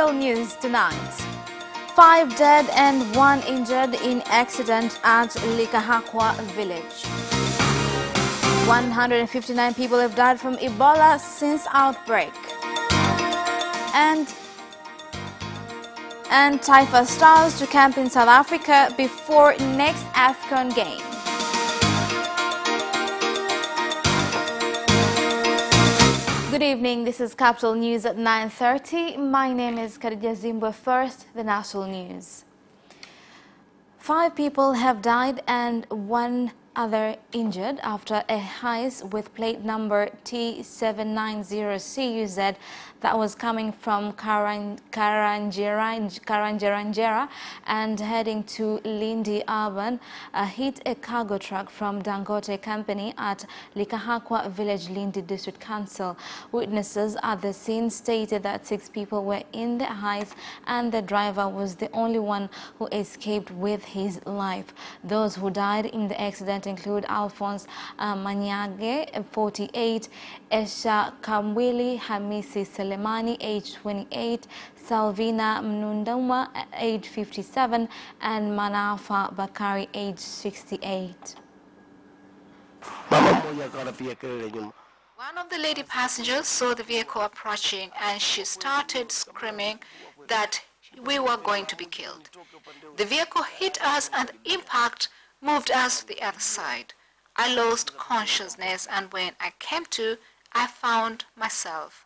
Capital News tonight. 5 dead and 1 injured in accident at Likahakwa village. 159 people have died from Ebola since outbreak. And Taifa Stars to camp in South Africa before next AFCON game. Good evening, this is Capital News at 9:30. My name is Khadija Zimbwe. First, the national news. 5 people have died and 1 other injured after a heist with plate number T790CUZ that was coming from Karanjara and heading to Lindi Urban hit a cargo truck from Dangote Company at Likahakwa Village, Lindi District Council. Witnesses at the scene stated that 6 people were in the heist and the driver was the only one who escaped with his life. Those who died in the accident include Alphonse Manyage, 48, Esha Kamwili Hamisi Selemani, age 28, Salvina Mnundama, age 57, and Manafa Bakari, age 68. One of the lady passengers saw the vehicle approaching and she started screaming that we were going to be killed. The vehicle hit us and impact moved us to the other side. I lost consciousness and when I came to, I found myself.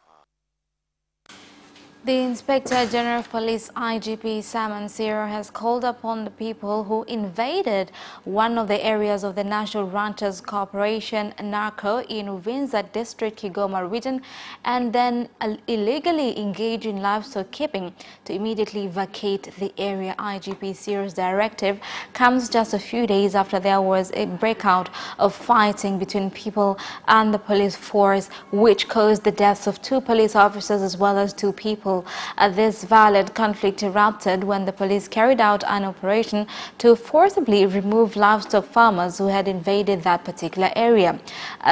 The Inspector General of Police IGP Simon Siro has called upon the people who invaded one of the areas of the National Ranchers Corporation NARCO in Uvinza District, Kigoma region, and then illegally engaged in livestock keeping to immediately vacate the area. IGP Siro's directive comes just a few days after there was a breakout of fighting between people and the police force, which caused the deaths of 2 police officers as well as 2 people. This violent conflict erupted when the police carried out an operation to forcibly remove livestock farmers who had invaded that particular area.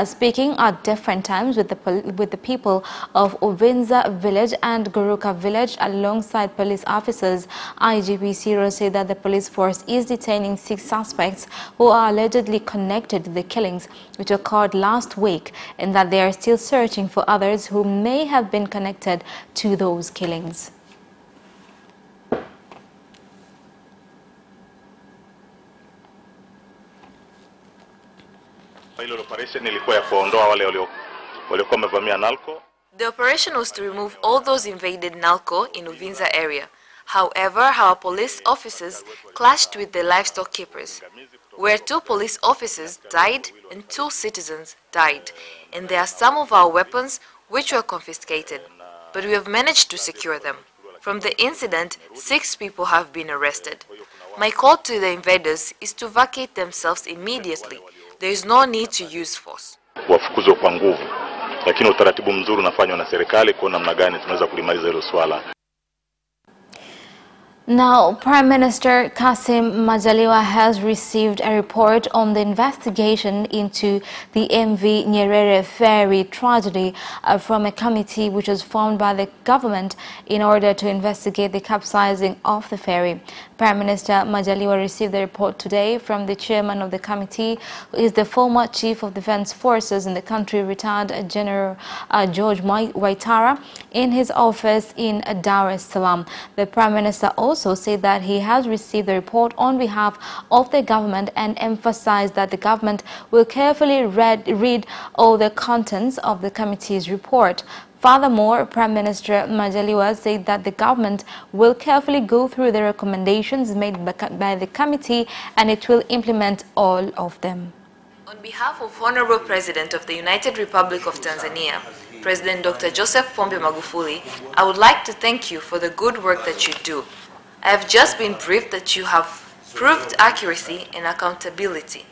Speaking at different times with the people of Uvinza village and Guruka village alongside police officers, IGP Siro said that the police force is detaining 6 suspects who are allegedly connected to the killings which occurred last week, and that they are still searching for others who may have been connected to those killings. The operation was to remove all those invaded Nalco in Uvinza area. However, our police officers clashed with the livestock keepers, where 2 police officers died and 2 citizens died, and there are some of our weapons which were confiscated, but we have managed to secure them. From the incident, 6 people have been arrested. My call to the invaders is to vacate themselves immediately. There is no need to use force. Wafukuzwe kwa nguvu, lakini utaratibu mzuri unafanywa na serikali kwa namna gani tunaweza kulimaliza hilo swala. Now, Prime Minister Kassim Majaliwa has received a report on the investigation into the MV Nyerere ferry tragedy from a committee which was formed by the government in order to investigate the capsizing of the ferry. Prime Minister Majaliwa received the report today from the chairman of the committee, who is the former Chief of Defense Forces in the country, retired General George Waitara, in his office in Dar es Salaam. The Prime Minister also said that he has received the report on behalf of the government and emphasized that the government will carefully read all the contents of the committee's report. Furthermore, Prime Minister Majaliwa said that the government will carefully go through the recommendations made by the committee and it will implement all of them. On behalf of Honorable President of the United Republic of Tanzania, President Dr. Joseph Pombe Magufuli, I would like to thank you for the good work that you do. I have just been briefed that you have proved accuracy and accountability,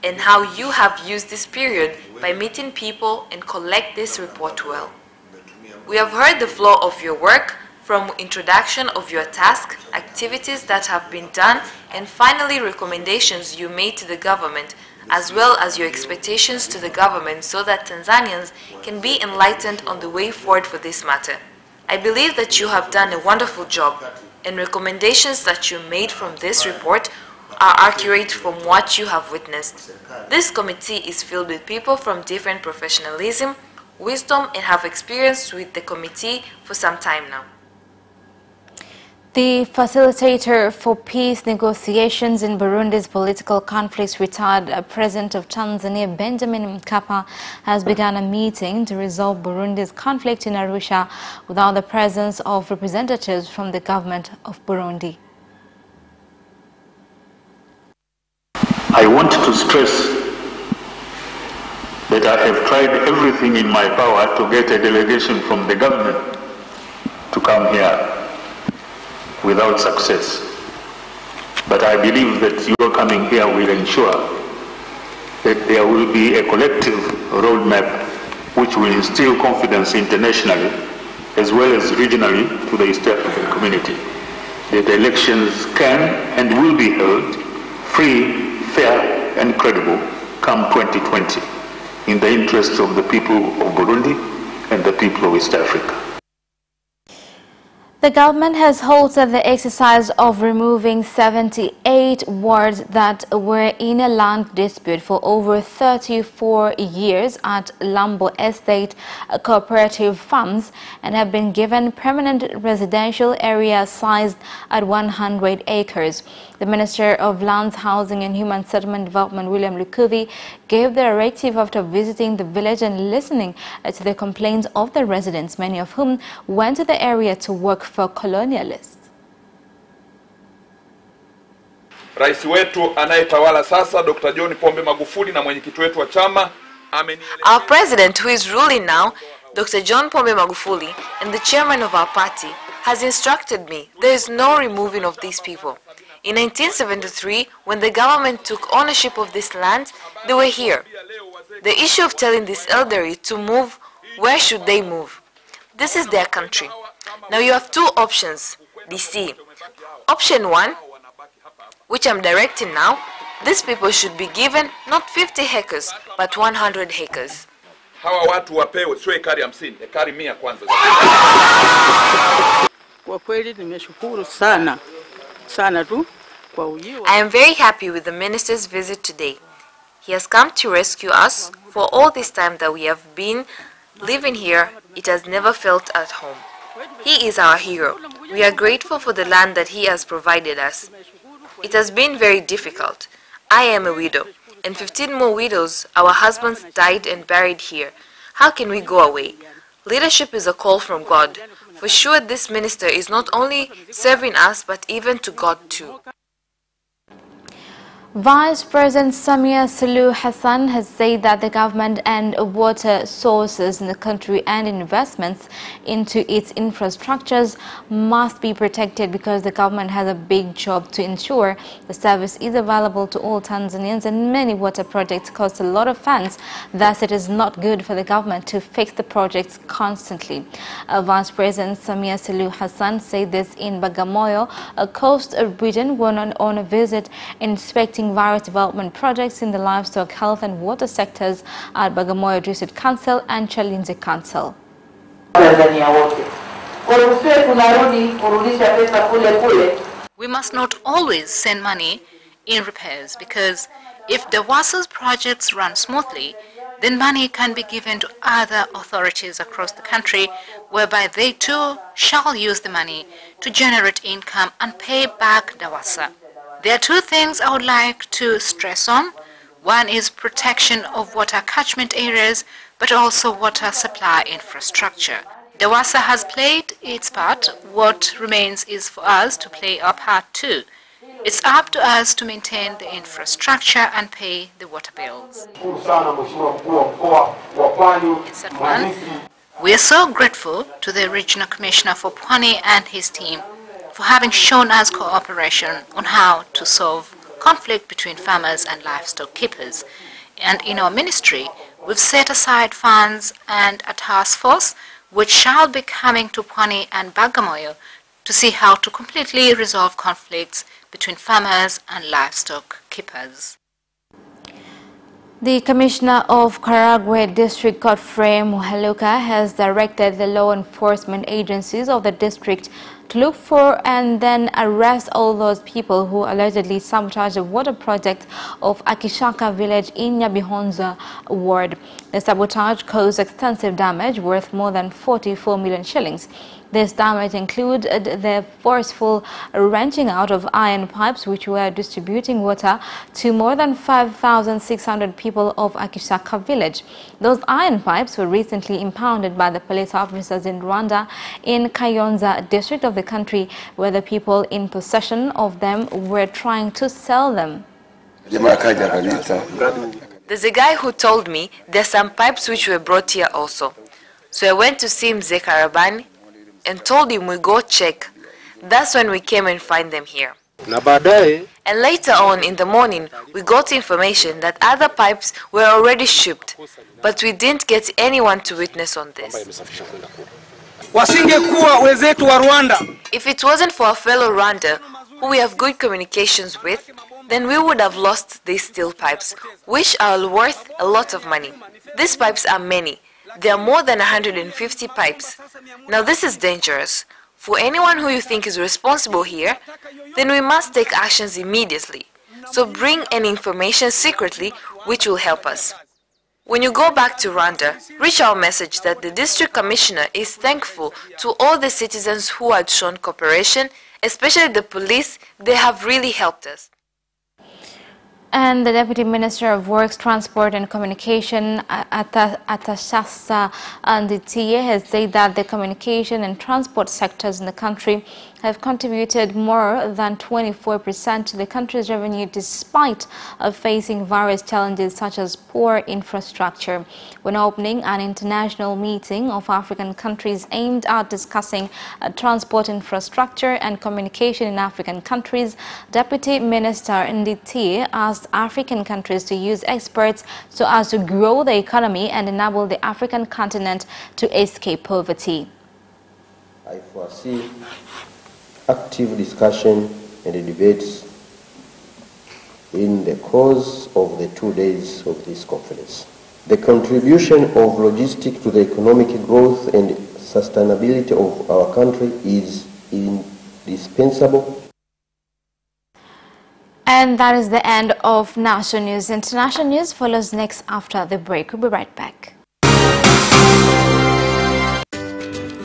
and how you have used this period by meeting people and collect this report well. We have heard the flow of your work, from introduction of your task, activities that have been done, and finally recommendations you made to the government, as well as your expectations to the government so that Tanzanians can be enlightened on the way forward for this matter. I believe that you have done a wonderful job, and recommendations that you made from this report are accurate from what you have witnessed. This committee is filled with people from different professionalism, wisdom, and have experience with the committee for some time now. The facilitator for peace negotiations in Burundi's political conflicts, retired President of Tanzania Benjamin Mkapa, has begun a meeting to resolve Burundi's conflict in Arusha without the presence of representatives from the government of Burundi. I want to stress that I have tried everything in my power to get a delegation from the government to come here without success. But I believe that your coming here will ensure that there will be a collective roadmap which will instill confidence internationally as well as regionally to the East African community that elections can and will be held free, fair and credible come 2020 in the interests of the people of Burundi and the people of East Africa. The government has halted the exercise of removing 78 wards that were in a land dispute for over 34 years at Lambo Estate Cooperative Farms and have been given permanent residential area sized at 100 acres. The Minister of Lands, Housing and Human Settlement Development, William Lukuvi, gave the directive after visiting the village and listening to the complaints of the residents, many of whom went to the area to work for colonialists. Rais wetu anayetawala sasa Dr. John Pombe Magufuli na mwenyekiti wetu wa chama Our president, who is ruling now, Dr. John Pombe Magufuli, and the chairman of our party, has instructed me there is no removing of these people. In 1973, when the government took ownership of this land, they were here. The issue of telling this elderly to move, where should they move? This is their country. Now you have two options, DC. Option 1, which I'm directing now, these people should be given not 50 acres, but 100 acres. Hawa watu wapewe sio ekari 50, ekari 100 kwanza. Kwa kweli nimeshukuru sana tu kwa ujio. I am very happy with the minister's visit today. He has come to rescue us. For all this time that we have been living here, it has never felt at home. He is our hero. We are grateful for the land that he has provided us. It has been very difficult. I am a widow, and 15 more widows, our husbands died and buried here. How can we go away? Leadership is a call from God. For sure, this minister is not only serving us, but even to God too. Vice President Samia Suluhu Hassan has said that the government and water sources in the country and investments into its infrastructures must be protected because the government has a big job to ensure the service is available to all Tanzanians, and many water projects cost a lot of funds. Thus, it is not good for the government to fix the projects constantly. Vice President Samia Suluhu Hassan said this in Bagamoyo, a coast region, when on a visit inspecting various development projects in the livestock, health and water sectors at Bagamoyo District Council and Chalinze Council. We must not always send money in repairs, because if the WASA's projects run smoothly, then money can be given to other authorities across the country, whereby they too shall use the money to generate income and pay back the WASA. There are two things I would like to stress on. One is protection of water catchment areas, but also water supply infrastructure. The WASA has played its part. What remains is for us to play our part too. It's up to us to maintain the infrastructure and pay the water bills. We are so grateful to the Regional Commissioner for Pwani and his team for having shown us cooperation on how to solve conflict between farmers and livestock keepers. And in our ministry, we've set aside funds and a task force which shall be coming to Pwani and Bagamoyo to see how to completely resolve conflicts between farmers and livestock keepers. The Commissioner of Karagwe District, Godfrey Muhaluka, has directed the law enforcement agencies of the district to look for and then arrest all those people who allegedly sabotaged the water project of Akishaka village in Nyabihonza ward. The sabotage caused extensive damage worth more than 44 million shillings. This damage included the forceful wrenching out of iron pipes which were distributing water to more than 5,600 people of Akishaka village. Those iron pipes were recently impounded by the police officers in Rwanda in Kayonza district of the country, where the people in possession of them were trying to sell them. There's a guy who told me there's some pipes which were brought here also. So I went to see Mzee Karabani and told him we go check. That's when we came and find them here. And later on in the morning, we got information that other pipes were already shipped, but we didn't get anyone to witness on this. If it wasn't for our fellow Rwanda, who we have good communications with, then we would have lost these steel pipes, which are worth a lot of money. These pipes are many. There are more than 150 pipes. Now this is dangerous. For anyone who you think is responsible here, then we must take actions immediately. So bring any information secretly which will help us. When you go back to Rwanda, reach our message that the district commissioner is thankful to all the citizens who had shown cooperation, especially the police. They have really helped us. And the Deputy Minister of Works, Transport and Communication, Atashasta Nditiye, has said that the communication and transport sectors in the country have contributed more than 24% to the country's revenue despite facing various challenges such as poor infrastructure. When opening an international meeting of African countries aimed at discussing transport infrastructure and communication in African countries, Deputy Minister Nditiye asked African countries to use experts so as to grow the economy and enable the African continent to escape poverty. I foresee active discussion and debates in the course of the 2 days of this conference. The contribution of logistics to the economic growth and sustainability of our country is indispensable. And that is the end of national news. International news follows next after the break. We'll be right back.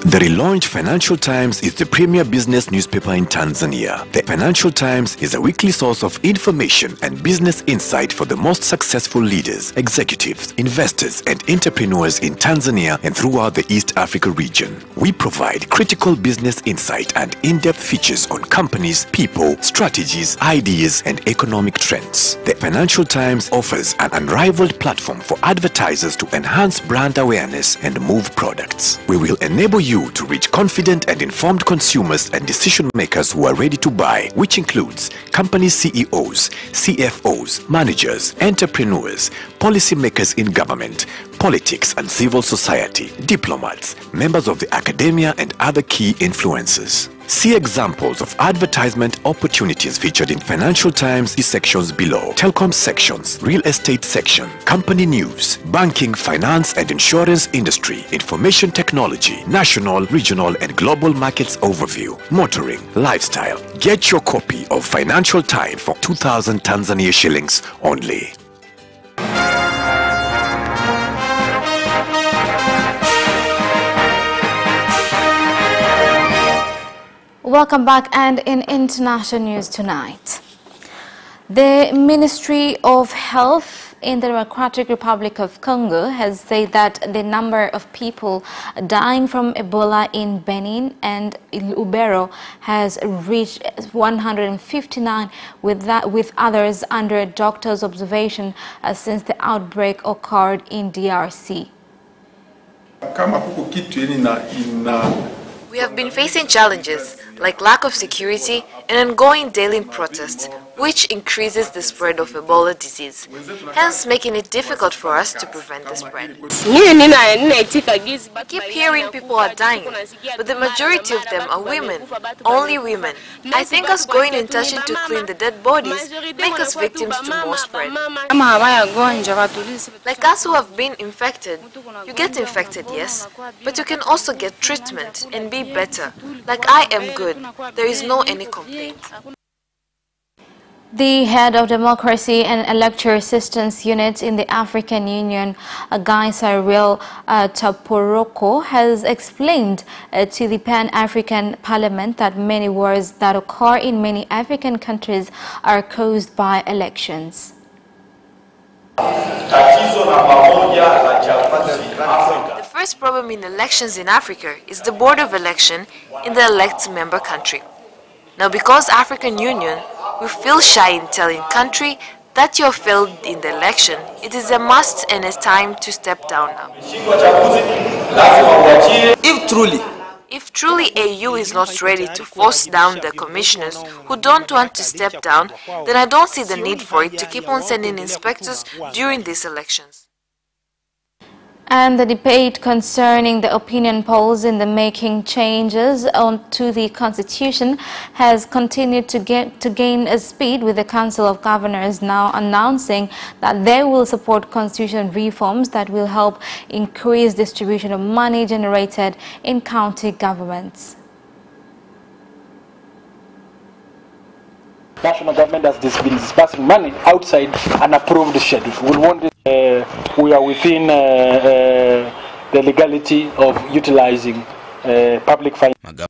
The relaunched Financial Times is the premier business newspaper in Tanzania. The Financial Times is a weekly source of information and business insight for the most successful leaders, executives, investors, and entrepreneurs in Tanzania and throughout the East Africa region. We provide critical business insight and in-depth features on companies, people, strategies, ideas, and economic trends. The Financial Times offers an unrivaled platform for advertisers to enhance brand awareness and move products. We will enable you to reach confident and informed consumers and decision makers who are ready to buy, which includes company CEOs, CFOs, managers, entrepreneurs, policymakers in government, politics and civil society, diplomats, members of the academia and other key influencers. See examples of advertisement opportunities featured in Financial Times sections below. Telecom sections, real estate section, company news, banking, finance and insurance industry, information technology, national, regional and global markets overview, motoring, lifestyle. Get your copy of Financial Times for 2,000 Tanzania shillings only. Welcome back, and in international news tonight, the Ministry of Health in the Democratic Republic of Congo has said that the number of people dying from Ebola in Benin and Lubero has reached 159, with others under doctor's observation since the outbreak occurred in DRC. We have been facing challenges like lack of security and ongoing daily protests, which increases the spread of Ebola disease, hence making it difficult for us to prevent the spread. I keep hearing people are dying, but the majority of them are women, only women. I think us going in touching to clean the dead bodies make us victims to more spread. Like us who have been infected, you get infected, yes, but you can also get treatment and be better. Like I am good, there is no any complaint. The head of Democracy and Electoral Assistance Unit in the African Union, Guy Cyril Taporoko, has explained to the Pan-African Parliament that many wars that occur in many African countries are caused by elections. The first problem in elections in Africa is the board of election in the elect member country. Now, because African Union, we feel shy in telling country that you have failed in the election, it is a must and a time to step down now. If truly AU is not ready to force down the commissioners who don't want to step down, then I don't see the need for it to keep on sending inspectors during these elections. And the debate concerning the opinion polls in the making changes to the Constitution has continued to gain speed, with the Council of Governors now announcing that they will support constitution reforms that will help increase distribution of money generated in county governments. National government has been disbursing money outside an approved schedule. We want this, we are within the legality of utilizing public finance.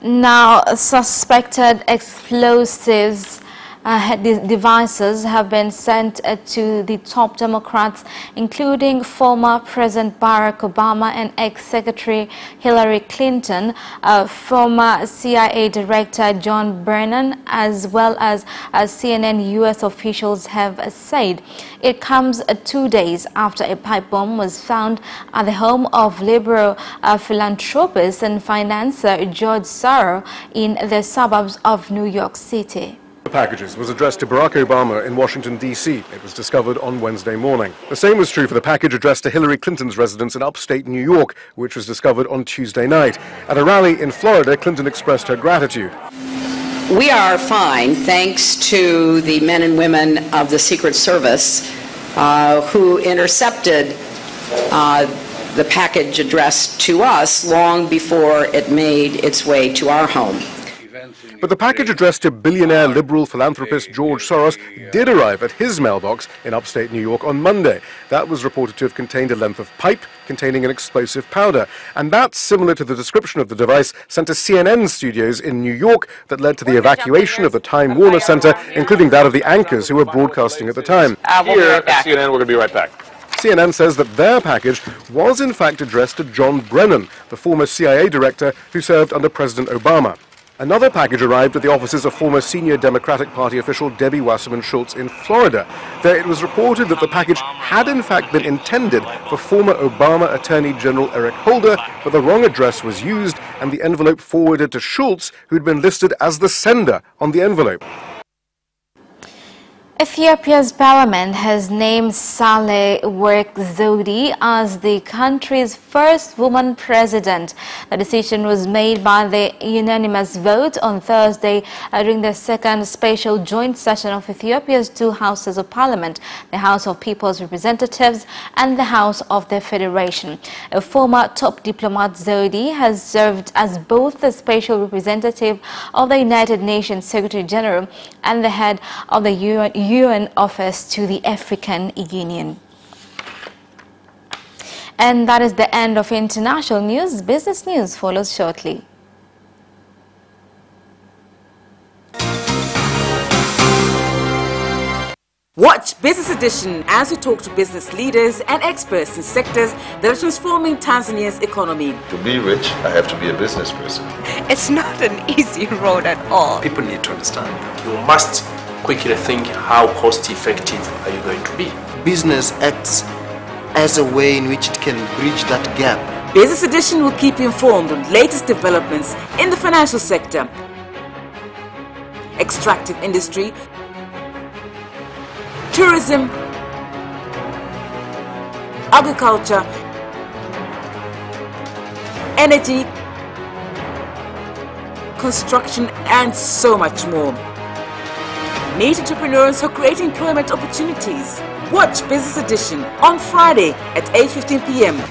Now, suspected explosives devices have been sent to the top Democrats, including former President Barack Obama and ex-Secretary Hillary Clinton, former CIA Director John Brennan, as well as CNN U.S. officials have said. It comes 2 days after a pipe bomb was found at the home of liberal philanthropist and financier George Soros in the suburbs of New York City. The packages was addressed to Barack Obama in Washington, D.C. It was discovered on Wednesday morning. The same was true for the package addressed to Hillary Clinton's residence in upstate New York, which was discovered on Tuesday night. At a rally in Florida, Clinton expressed her gratitude. We are fine, thanks to the men and women of the Secret Service who intercepted the package addressed to us long before it made its way to our home. But the package addressed to billionaire liberal philanthropist George Soros did arrive at his mailbox in upstate New York on Monday. That was reported to have contained a length of pipe containing an explosive powder. And that's similar to the description of the device sent to CNN studios in New York that led to the evacuation of the Time Warner Center, including that of the anchors who were broadcasting at the time. Here at CNN, we're going to be right back. CNN says that their package was in fact addressed to John Brennan, the former CIA director who served under President Obama. Another package arrived at the offices of former senior Democratic Party official Debbie Wasserman Schultz in Florida. There it was reported that the package had in fact been intended for former Obama Attorney General Eric Holder, but the wrong address was used and the envelope forwarded to Schultz, who'd been listed as the sender on the envelope. Ethiopia's parliament has named Saleh Work Zewde as the country's first woman president. The decision was made by the unanimous vote on Thursday during the second special joint session of Ethiopia's two houses of parliament, the House of People's Representatives and the House of the Federation. A former top diplomat, Zewde has served as both the special representative of the United Nations Secretary General and the head of the UN office to the African Union. And that is the end of international news. Business news follows shortly. Watch Business Edition as we talk to business leaders and experts in sectors that are transforming Tanzania's economy. To be rich, I have to be a business person. It's not an easy road at all. People need to understand. You must quickly think, how cost effective are you going to be? Business acts as a way in which it can bridge that gap Business Edition will keep you informed on latest developments in the financial sector, extractive industry, tourism, agriculture, energy, construction, and so much more. Meet entrepreneurs who create employment opportunities. Watch Business Edition on Friday at 8:15 p.m.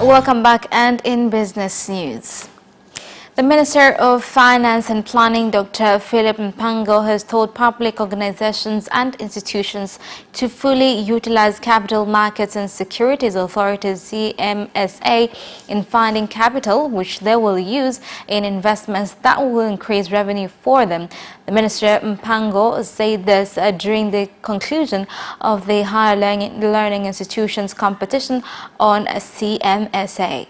Welcome back, and in business news. The Minister of Finance and Planning, Dr. Philip Mpango, has told public organizations and institutions to fully utilize Capital Markets and Securities Authority's CMSA in finding capital, which they will use in investments that will increase revenue for them. The Minister Mpango said this during the conclusion of the Higher Learning Institutions competition on CMSA.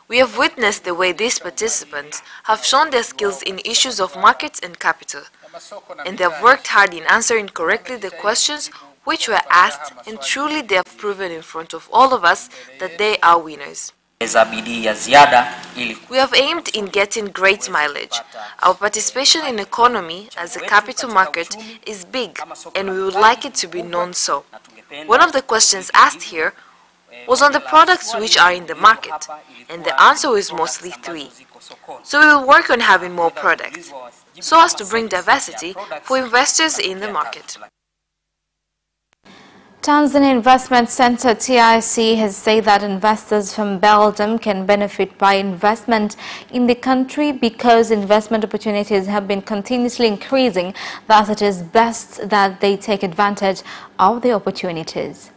We have witnessed the way these participants have shown their skills in issues of markets and capital, and they have worked hard in answering correctly the questions which were asked, and truly they have proven in front of all of us that they are winners. We have aimed in getting great mileage. Our participation in economy as a capital market is big, and we would like it to be known so. One of the questions asked here was on the products which are in the market, and the answer is mostly 3. So we will work on having more products, so as to bring diversity for investors in the market. Tanzania Investment Center TIC has said that investors from Belgium can benefit by investment in the country because investment opportunities have been continuously increasing. Thus, it is best that they take advantage of the opportunities.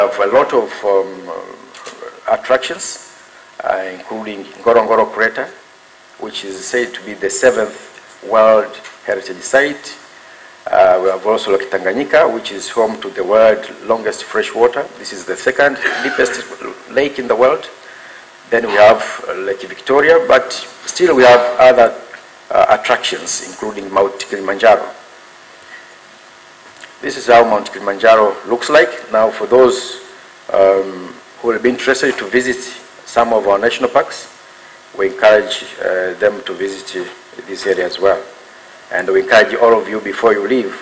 We have a lot of attractions, including Ngorongoro Crater, which is said to be the 7th World Heritage Site. We have also Lake Tanganyika, which is home to the world's longest freshwater. This is the 2nd deepest lake in the world. Then we have Lake Victoria, but still we have other attractions, including Mount Kilimanjaro. This is how Mount Kilimanjaro looks like. Now, for those who will be interested to visit some of our national parks, we encourage them to visit this area as well. And we encourage all of you, before you leave,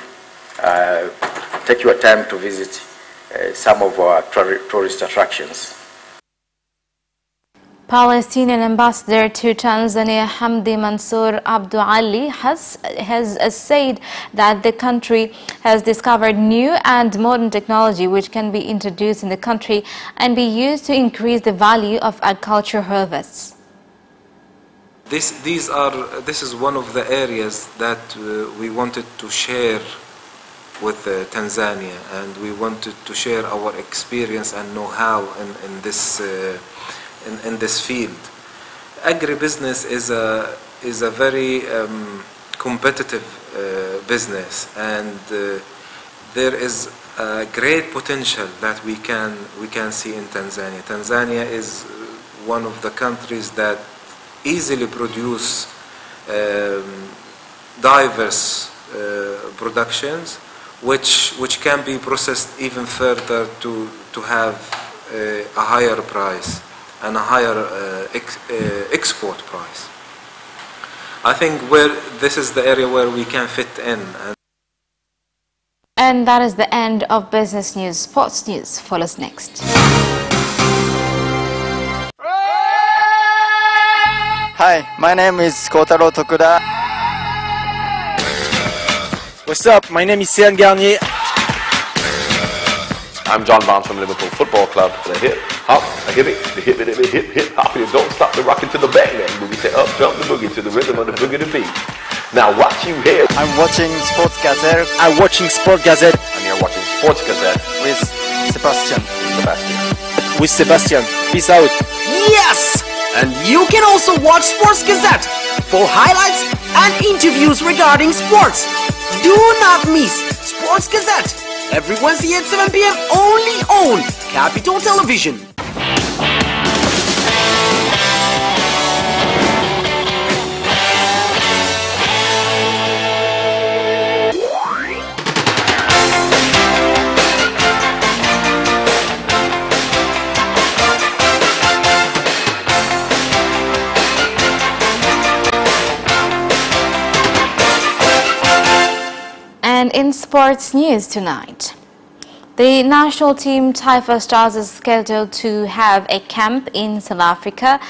take your time to visit some of our tourist attractions. Palestinian ambassador to Tanzania Hamdi Mansour Abdul Ali has said that the country has discovered new and modern technology which can be introduced in the country and be used to increase the value of agricultural harvests. This is one of the areas that we wanted to share with Tanzania, and we wanted to share our experience and know-how in this field. Agribusiness is a very competitive business, and there is a great potential that we can see in Tanzania. Tanzania is one of the countries that easily produce diverse productions, which can be processed even further to have a higher price and a higher export price. I think this is the area where we can fit in. And that is the end of business news. Sports news follows next. Hi, my name is Kotaro Tokuda. What's up? My name is Sean Garnier. I'm John Barnes from Liverpool Football Club. The hip, hop, a hip, the hip, hip, hop. You don't stop the rockin' to the bang, bang boogie. Say up, jump the boogie to the rhythm of the boogie to beat. Now what you hear? I'm watching Sports Gazette. I'm watching Sport Gazette. And you're watching Sports Gazette. With Sebastian. With Sebastian. Peace out. Yes! And you can also watch Sports Gazette for highlights and interviews regarding sports. Do not miss Sports Gazette every Wednesday at 7 p.m. only on Capital Television. And in sports news tonight, the national team Taifa Stars is scheduled to have a camp in South Africa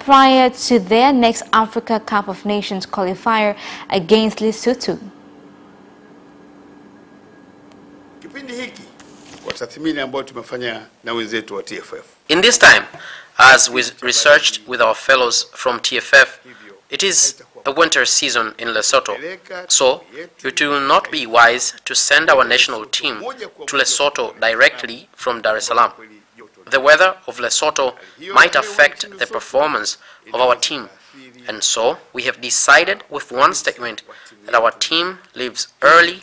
prior to their next Africa Cup of Nations qualifier against Lesotho. Kipindi hiki kwa tathmini ambayo tumefanya na wenzetu wa TFF. In this time, as we researched with our fellows from TFF, it is a winter season in Lesotho, so it will not be wise to send our national team to Lesotho directly from Dar es Salaam. The weather of Lesotho might affect the performance of our team, and so we have decided with one statement that our team leaves early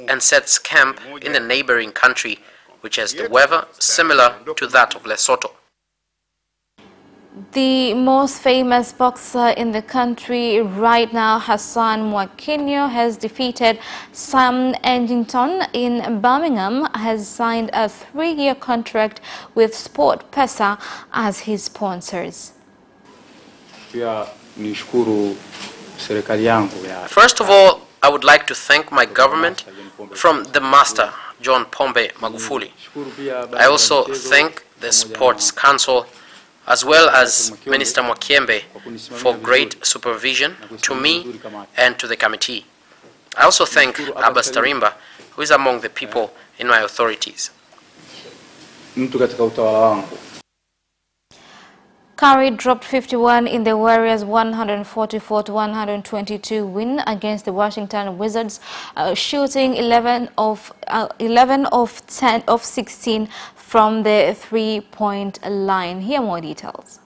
and sets camp in the neighboring country, which has the weather similar to that of Lesotho. The most famous boxer in the country right now, Hassan Mwakinyo, has defeated Sam Edgington in Birmingham, has signed a 3-year contract with Sport Pesa as his sponsors. First of all, I would like to thank my government from the master, John Pombe Magufuli. I also thank the Sports Council as well as Minister Mwakyembe for great supervision to me and to the committee. I also thank Abbas Tarimba, who is among the people in my authorities. Curry dropped 51 in the Warriors' 144-122 win against the Washington Wizards, shooting 11 of 16 from the three-point line. Here are more details.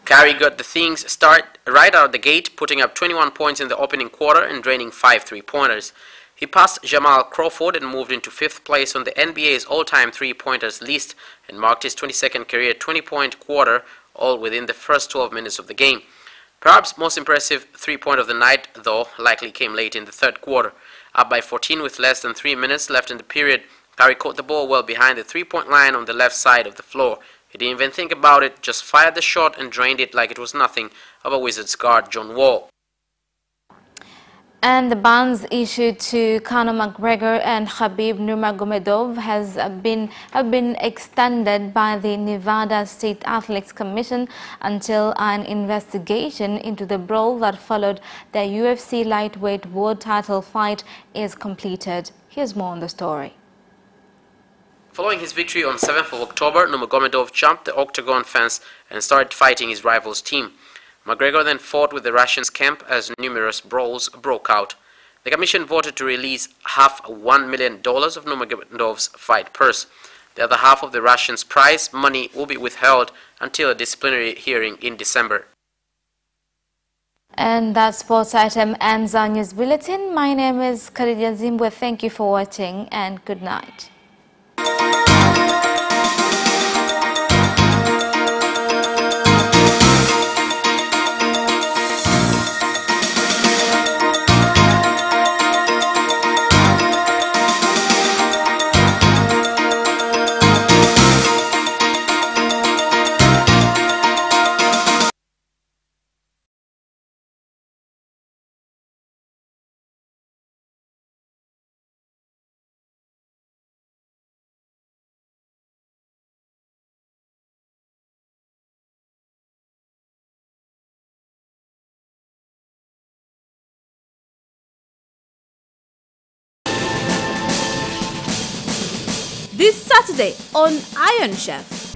Curry got the things started right out of the gate, putting up 21 points in the opening quarter and draining 5 three-pointers. He passed Jamal Crawford and moved into 5th place on the NBA's all-time three-pointers list and marked his 22nd career 20-point quarter, all within the first 12 minutes of the game. Perhaps most impressive three-point of the night, though, likely came late in the third quarter. Up by 14 with less than 3 minutes left in the period, Curry caught the ball well behind the three-point line on the left side of the floor. He didn't even think about it, just fired the shot and drained it like it was nothing of a Wizards guard, John Wall. And the bans issued to Conor McGregor and Khabib Nurmagomedov have been extended by the Nevada State Athletics Commission until an investigation into the brawl that followed their UFC lightweight world title fight is completed. Here's more on the story. Following his victory on 7th of October, Nurmagomedov jumped the octagon fence and started fighting his rival's team. McGregor then fought with the Russians' camp as numerous brawls broke out. The commission voted to release half $1 million of Nurmagomedov's fight purse. The other half of the Russians' prize money will be withheld until a disciplinary hearing in December. And that sports item ends our news bulletin. My name is Khadija Zimbwe. Thank you for watching and good night. This Saturday on Iron Chef.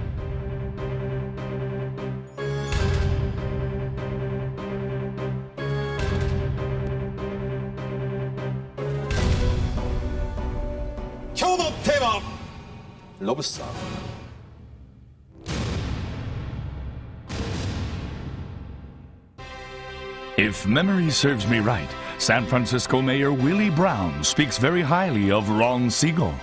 lobster. If memory serves me right, San Francisco Mayor Willie Brown speaks very highly of Ron Siegel.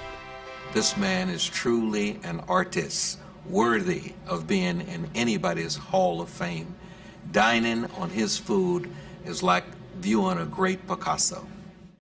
This man is truly an artist, worthy of being in anybody's Hall of Fame. Dining on his food is like viewing a great Picasso.